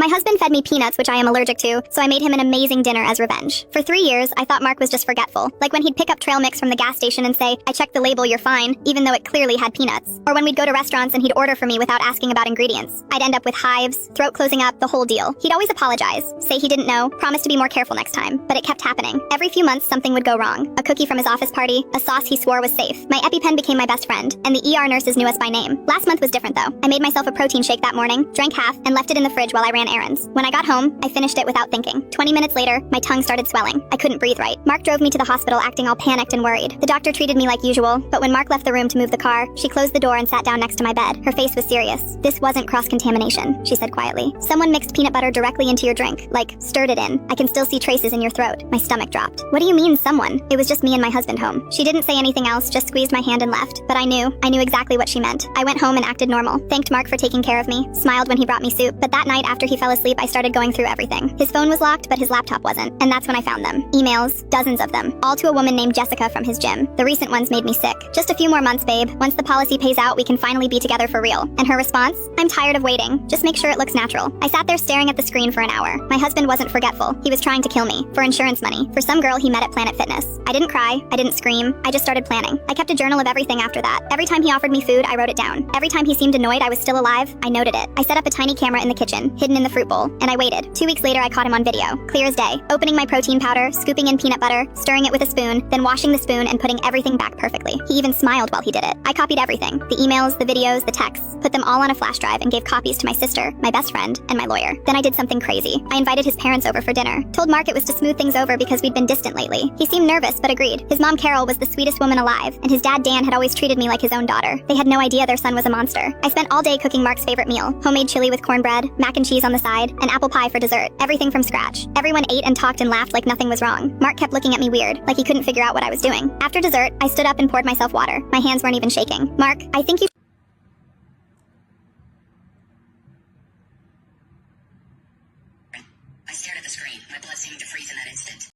My husband fed me peanuts, which I am allergic to, so I made him an amazing dinner as revenge. For 3 years, I thought Mark was just forgetful. Like when he'd pick up trail mix from the gas station and say, "I checked the label, you're fine," even though it clearly had peanuts. Or when we'd go to restaurants and he'd order for me without asking about ingredients. I'd end up with hives, throat closing up, the whole deal. He'd always apologize, say he didn't know, promise to be more careful next time. But it kept happening. Every few months, something would go wrong. A cookie from his office party, a sauce he swore was safe. My EpiPen became my best friend, and the ER nurses knew us by name. Last month was different though. I made myself a protein shake that morning, drank half, and left it in the fridge while I ran errands. When I got home, I finished it without thinking. 20 minutes later, my tongue started swelling. I couldn't breathe right. Mark drove me to the hospital acting all panicked and worried. The doctor treated me like usual, but when Mark left the room to move the car, she closed the door and sat down next to my bed. Her face was serious. "This wasn't cross-contamination," she said quietly. "Someone mixed peanut butter directly into your drink, like, stirred it in. I can still see traces in your throat." My stomach dropped. "What do you mean, someone? It was just me and my husband home." She didn't say anything else, just squeezed my hand and left. But I knew exactly what she meant. I went home and acted normal, thanked Mark for taking care of me, smiled when he brought me soup, but that night after he fell asleep I started going through everything. His phone was locked, but his laptop wasn't, and that's when I found them. Emails, dozens of them, all to a woman named Jessica from his gym. The recent ones made me sick. "Just a few more months, babe. Once the policy pays out, we can finally be together for real." And her response? "I'm tired of waiting. Just make sure it looks natural." I sat there staring at the screen for an hour. My husband wasn't forgetful. He was trying to kill me, for insurance money, for some girl he met at Planet Fitness. I didn't cry, I didn't scream, I just started planning. I kept a journal of everything after that. Every time he offered me food, I wrote it down. Every time he seemed annoyed I was still alive, I noted it. I set up a tiny camera in the kitchen, hidden in the fruit bowl, and I waited. 2 weeks later I caught him on video, clear as day, opening my protein powder, scooping in peanut butter, stirring it with a spoon, then washing the spoon and putting everything back perfectly. He even smiled while he did it. I copied everything, the emails, the videos, the texts, put them all on a flash drive and gave copies to my sister, my best friend, and my lawyer. Then I did something crazy. I invited his parents over for dinner. Told Mark it was to smooth things over because we'd been distant lately. He seemed nervous but agreed. His mom Carol was the sweetest woman alive, and his dad Dan had always treated me like his own daughter. They had no idea their son was a monster. I spent all day cooking Mark's favorite meal, homemade chili with cornbread, mac and cheese on the side, and apple pie for dessert. Everything from scratch. Everyone ate and talked and laughed like nothing was wrong. Mark kept looking at me weird, like he couldn't figure out what I was doing. After dessert, I stood up and poured myself water. My hands weren't even shaking. "Mark, I think you..." I stared at the screen. My blood seemed to freeze in that instant.